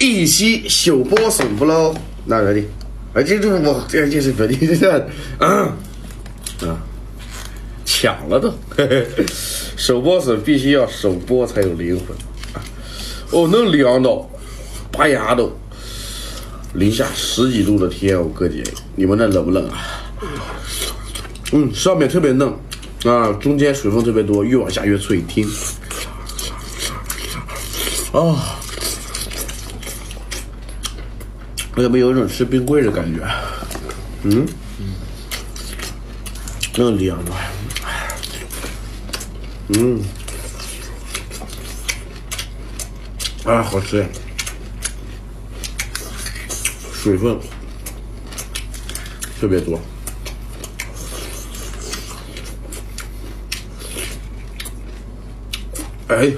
一席手剥笋不喽？那个的，这我这就是本地这抢了都，手剥笋必须要手剥才有灵魂啊！哦，能凉到拔牙都，零下10几度的天，我哥姐，你们那冷不冷啊？上面特别嫩啊，中间水分特别多，越往下越脆，听啊。我怎么有一种吃冰棍的感觉？那凉的，好吃呀！水分特别多。哎。